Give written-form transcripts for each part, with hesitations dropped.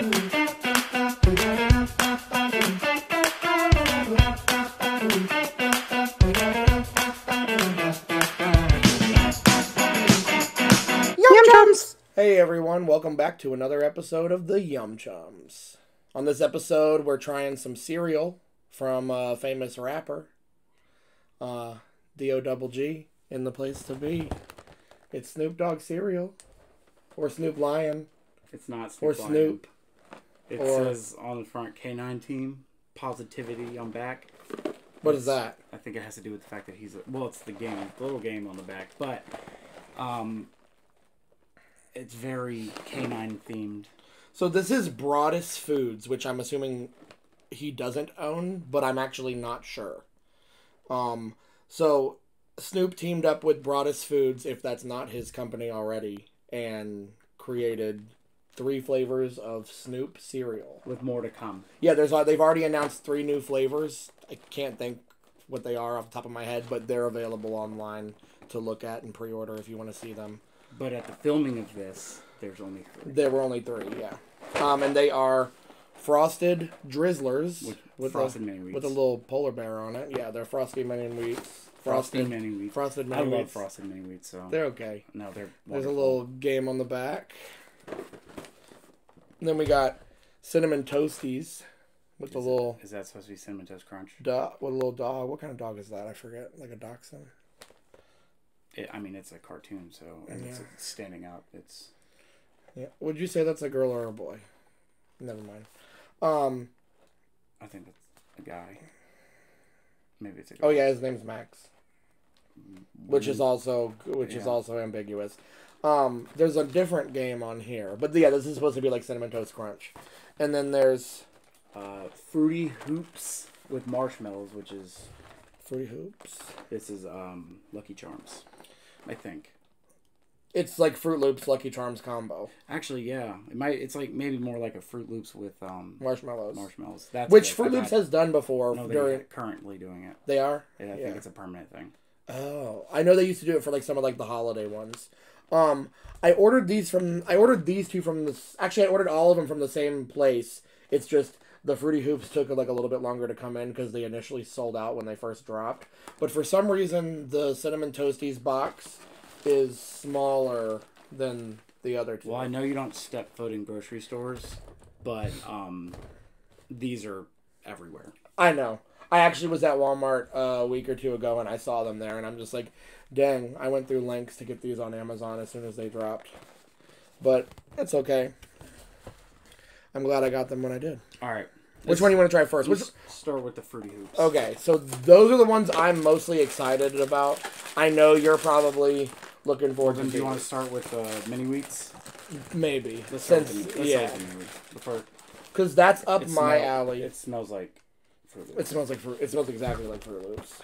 Chums! Hey everyone, welcome back to another episode of the Yum Chums. On this episode, we're trying some cereal from a famous rapper, D-O-double-G, in the place to be. It's Snoop Dogg cereal, or Snoop Lion, it's not Snoop or Snoop. It says on the front K9 team, positivity on back. What is that? I think it has to do with the fact that he's it's the game, the little game on the back, but it's very canine themed. So this is Broadus Foods, which I'm assuming he doesn't own, but I'm actually not sure. So Snoop teamed up with Broadus Foods, if that's not his company already, and created 3 flavors of Snoop cereal. With more to come. Yeah, they've already announced 3 new flavors. I can't think what they are off the top of my head, but they're available online to look at and pre-order if you want to see them. But at the filming of this, there's only 3. There were only 3, yeah. And they are Frosted Drizzlers with frosted mini wheats. With a little polar bear on it. Yeah, they're Frosted mini wheats. Frosted mini wheats. Frosted mini wheats. I love frosted mini wheats, so they're okay. No, they're wonderful. There's a little game on the back. And then we got Cinnamon Toasties with the little... Is that supposed to be Cinnamon Toast Crunch? With a little dog. What kind of dog is that? I forget. Like a dachshund? It's a cartoon, so it's standing out. It's... Yeah. Would you say that's a girl or a boy? Never mind. I think it's a guy. Maybe it's a girl. Oh yeah, his name's Max. Which is also ambiguous. There's a different game on here, but yeah, this is supposed to be like Cinnamon Toast Crunch. And then there's Fruity Hoops with marshmallows, which is Fruity Hoops. This is Lucky Charms, I think. It's like Fruit Loops Lucky Charms combo. Actually, yeah, it's like maybe more like a Fruit Loops with marshmallows. That's which Fruit Loops has done before. No, they're currently doing it. They are. Yeah, I think it's a permanent thing. Oh, I know they used to do it for like some of like the holiday ones. I ordered these 2 from this. Actually, I ordered all of them from the same place. It's just the Fruity Hoops took like a little bit longer to come in because they initially sold out when they first dropped. But for some reason, the Cinnamon Toasties box is smaller than the other 2. Well, I know you don't step foot in grocery stores, but these are everywhere. I know. I actually was at Walmart a week or 2 ago and I saw them there and I'm just like, dang, I went through lengths to get these on Amazon as soon as they dropped. But it's okay. I'm glad I got them when I did. All right. Which one do you want to try first? Let's start with the Fruity Hoops. Okay, so those are the ones I'm mostly excited about. I know you're probably looking forward to. Do you want to start with mini wheats? Maybe. Let's start with mini wheats. Because that's up my alley. It smells like Fruit Loops. It smells like fruit. It smells exactly like Fruit Loops.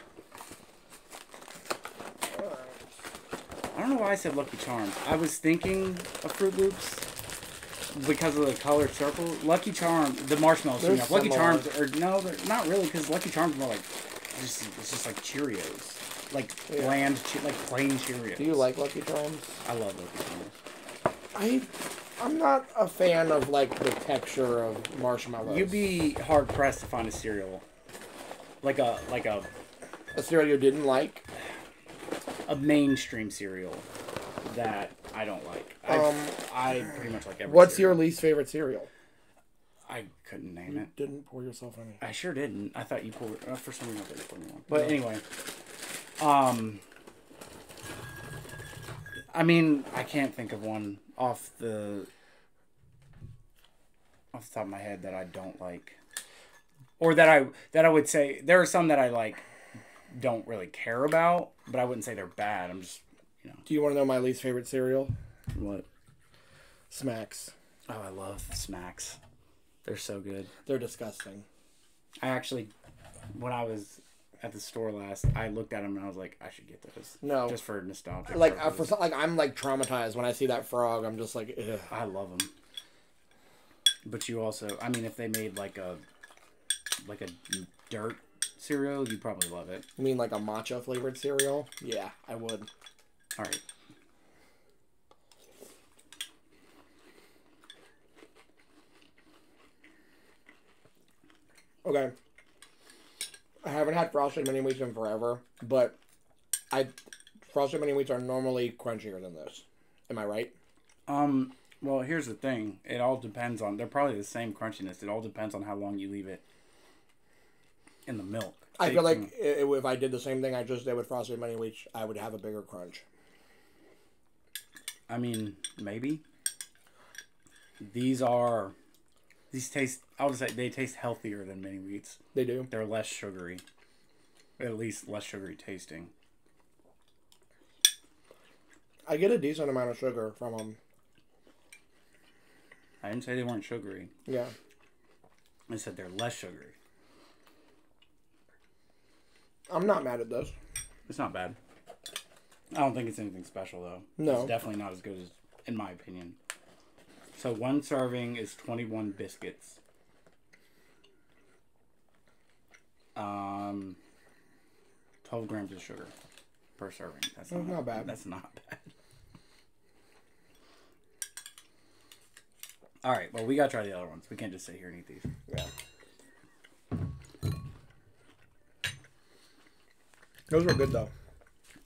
I don't know why I said Lucky Charms. I was thinking of Fruit Loops because of the colored circle. Lucky Charms, the marshmallows. Lucky Charms are they're not really, because Lucky Charms are more like it's just like Cheerios, like bland, like plain Cheerios. Do you like Lucky Charms? I love Lucky Charms. I'm not a fan of like the texture of marshmallows. You'd be hard pressed to find a cereal like a cereal you didn't like. A mainstream cereal that I don't like. I pretty much like every What's cereal. your least favorite cereal? I couldn't name it. Didn't pour yourself any. I sure didn't. I thought you poured... for some reason I thought you poured me one. But anyway. I mean, I can't think of one off the top of my head that I don't like. Or that I would say... There are some that I like don't really care about, but I wouldn't say they're bad. I'm just, Do you want to know my least favorite cereal? What? Smacks. Oh, I love Smacks. They're so good. They're disgusting. I actually, when I was at the store last, I looked at them and I was like, I should get those. No. Just for nostalgia. Like, I'm like traumatized when I see that frog. I'm just like, ugh. I love them. But you also, I mean, if they made like a dirt cereal, you'd probably love it. You mean like a matcha flavored cereal? Yeah, I would. All right. Okay. I haven't had frosted mini wheats in forever, but frosted mini wheats are normally crunchier than this. Am I right? Well, here's the thing. It all depends on... They're probably the same crunchiness. It all depends on how long you leave it in the milk. I feel like if I did the same thing I just did with frosted mini wheats, I would have a bigger crunch. I mean, maybe. These taste... I would say they taste healthier than mini wheats. They do. They're less sugary. At least less sugary tasting. I get a decent amount of sugar from them. I didn't say they weren't sugary. Yeah. I said they're less sugary. I'm not mad at this. It's not bad. I don't think it's anything special, though. No. It's definitely not as good as, in my opinion. So one serving is 21 biscuits. 12 grams of sugar per serving. That's not bad. That's not bad. All right, well, we got to try the other ones. We can't just sit here and eat these. Yeah. Those were good, though.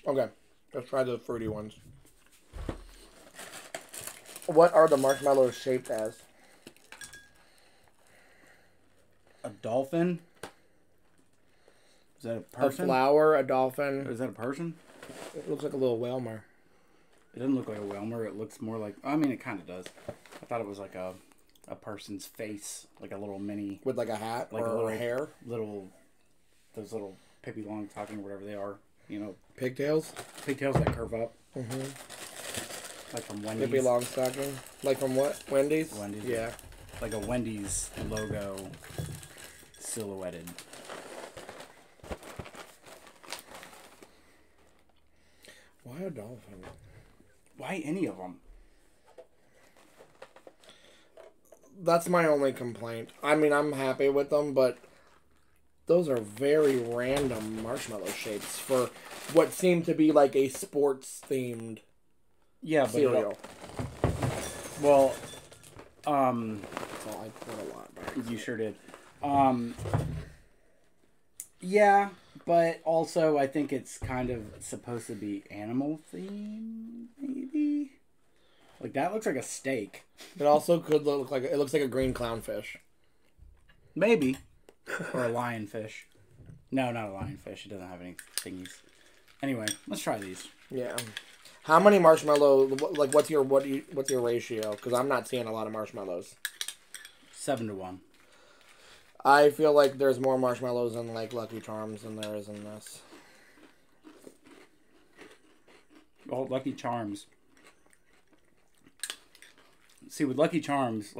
Okay, let's try the fruity ones. What are the marshmallows shaped as? A dolphin? Is that a person? A flower, a dolphin. Is that a person? It looks like a little whalmer. It doesn't look like a whalmer. It looks more like... I mean, it kind of does. I thought it was like a person's face. Like a little mini... With like a hat like or a little hair? Those little Pippi Longstocking or whatever they are. You know... Pigtails? Pigtails that curve up. Mm-hmm. Like from Wendy's. Pippi Longstocking? Like from what? Wendy's? Wendy's. Yeah. Like a Wendy's logo silhouetted. Why a dolphin? Why any of them? That's my only complaint. I mean, I'm happy with them, but those are very random marshmallow shapes for what seemed to be like a sports-themed cereal. Well, I put a lot back. you sure did. Yeah, but also I think it's kind of supposed to be animal themed, maybe. Like that looks like a steak. It also could look like it looks like a green clownfish. Maybe, or a lionfish. No, not a lionfish. It doesn't have any thingies. Anyway, let's try these. Yeah. How many marshmallow? Like, what's your ratio? Because I'm not seeing a lot of marshmallows. 7-1. I feel like there's more marshmallows in like Lucky Charms than there is in this. Well, Lucky Charms. See, with Lucky Charms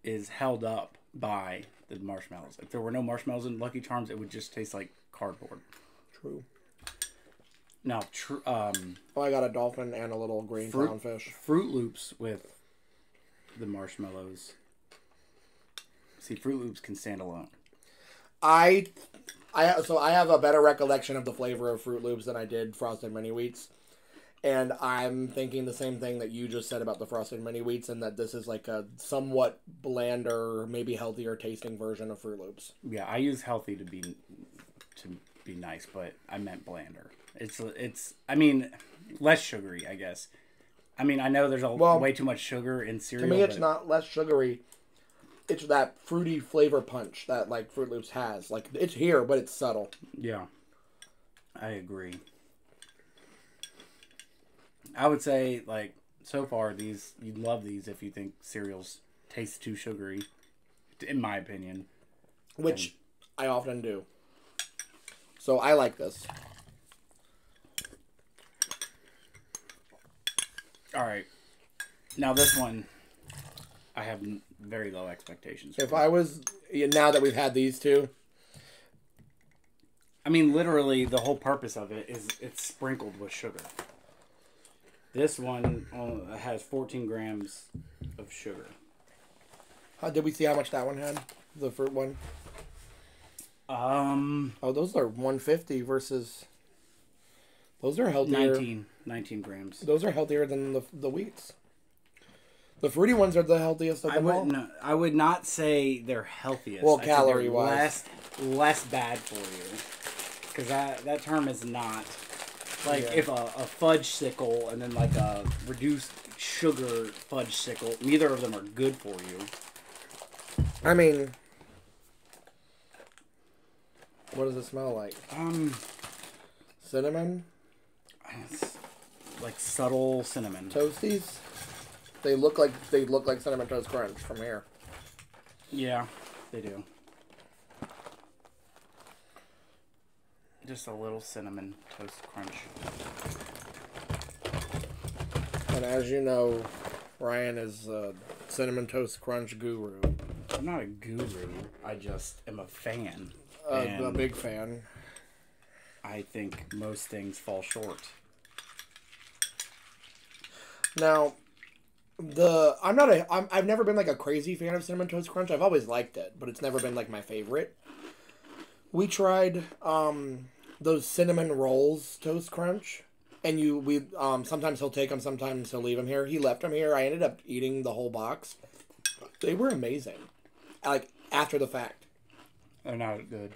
is held up by the marshmallows. If there were no marshmallows in Lucky Charms, it would just taste like cardboard. True. Now, I got a dolphin and a little green clownfish. Fruit Loops with the marshmallows. See, Fruit Loops can stand alone. I have a better recollection of the flavor of Fruit Loops than I did Frosted Mini Wheats. And I'm thinking the same thing that you just said about the Frosted Mini Wheats, and that this is like a somewhat blander, maybe healthier tasting version of Fruit Loops. Yeah, I use healthy to be nice, but I meant blander. It's I mean, less sugary, I guess. I mean, I know there's way too much sugar in cereal. To me, it's not less sugary. It's that fruity flavor punch that like Fruit Loops has. Like it's here, but it's subtle. Yeah, I agree. I would say, like, so far, you'd love these if you think cereals taste too sugary, in my opinion. Which I often do. So I like this. All right. Now this one, I have very low expectations for. If I was, now that we've had these two. I mean, literally, the whole purpose of it is it's sprinkled with sugar. This one has 14 grams of sugar. Did we see how much that one had? The fruit one? Oh, those are 150 versus... Those are healthier. 19 grams. Those are healthier than the wheats. The fruity ones are the healthiest of them all. I would not say they're healthiest. Well, calorie-wise. Less bad for you. Because that term is not... Like, if a fudge sickle and then like a reduced sugar fudge sickle, neither of them are good for you. I mean... What does it smell like? Cinnamon? It's like subtle cinnamon. Toasties? They look like Cinnamon Toast Crunch from here. Yeah, they do. Just a little cinnamon toast crunch. And as you know, Ryan is a Cinnamon Toast Crunch guru. I'm not a guru. I just am a fan. A big fan. I think most things fall short. Now, I've never been like a crazy fan of Cinnamon Toast Crunch. I've always liked it, but it's never been like my favorite. We tried those cinnamon rolls Toast Crunch, and sometimes he'll take them, sometimes he'll leave them here. He left them here. I ended up eating the whole box. They were amazing. Like after the fact. They're not good.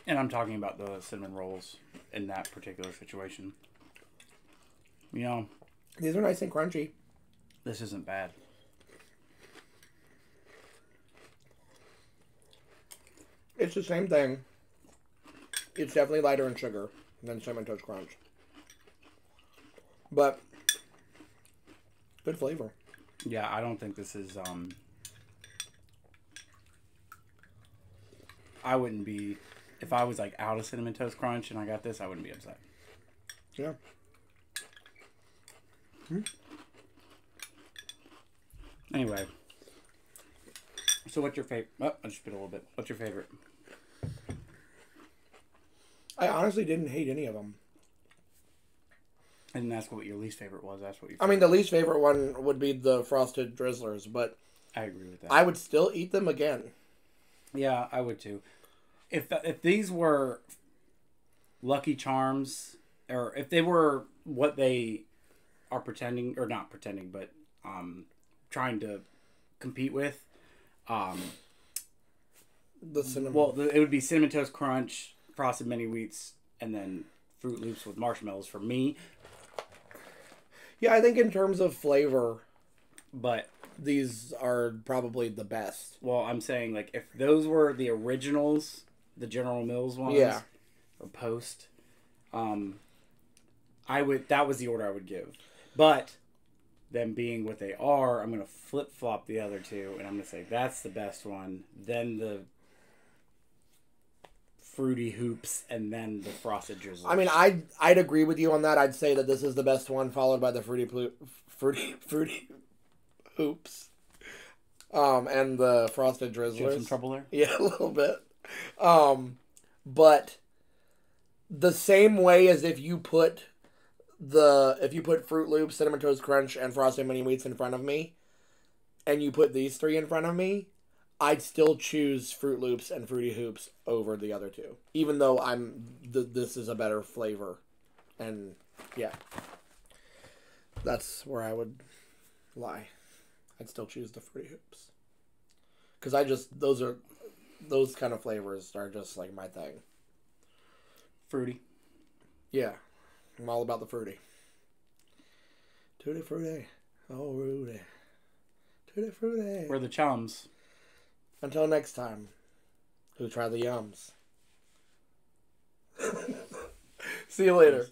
And I'm talking about the cinnamon rolls in that particular situation. You know, these are nice and crunchy. This isn't bad. It's the same thing. It's definitely lighter in sugar than Cinnamon Toast Crunch. But good flavor. Yeah, I don't think this is I wouldn't be, if I was like out of Cinnamon Toast Crunch and I got this, I wouldn't be upset. Yeah. Anyway. So what's your favorite? Oh, I just spit a little bit. What's your favorite? I honestly didn't hate any of them. I didn't ask what your least favorite was. That's what you. I mean, the least favorite one would be the Frosted Drizzlers, but I agree with that. I would still eat them again. Yeah, I would too. If these were Lucky Charms, or if they were what they are pretending, or not pretending, but trying to compete with, the cinnamon. Well, it would be Cinnamon Toast Crunch, Frosted Mini Wheats, and then Fruit Loops with marshmallows for me. Yeah, I think in terms of flavor, but these are probably the best. Well, I'm saying like if those were the originals, the General Mills ones, yeah, or Post, I would. That was the order I would give. But them being what they are, I'm gonna flip flop the other two, and I'm gonna say that's the best one. Then the Fruity Hoops, and then the Frosted Drizzle. I mean, I'd agree with you on that. I'd say that this is the best one, followed by the Fruity Hoops, and the Frosted Drizzlers. Did you have some trouble there? Yeah, a little bit. But the same way as if you put Fruit Loops, Cinnamon Toast Crunch, and Frosted Mini Wheats in front of me, and you put these three in front of me, I'd still choose Fruit Loops and Fruity Hoops over the other two, even though this is a better flavor, and yeah, that's where I would lie. I'd still choose the Fruity Hoops, because those kind of flavors are just like my thing. Fruity. Yeah, I'm all about the fruity. Tutti frutti, oh Rudy, tutti frutti. We're the Chums. Until next time, who try the yums. See you later.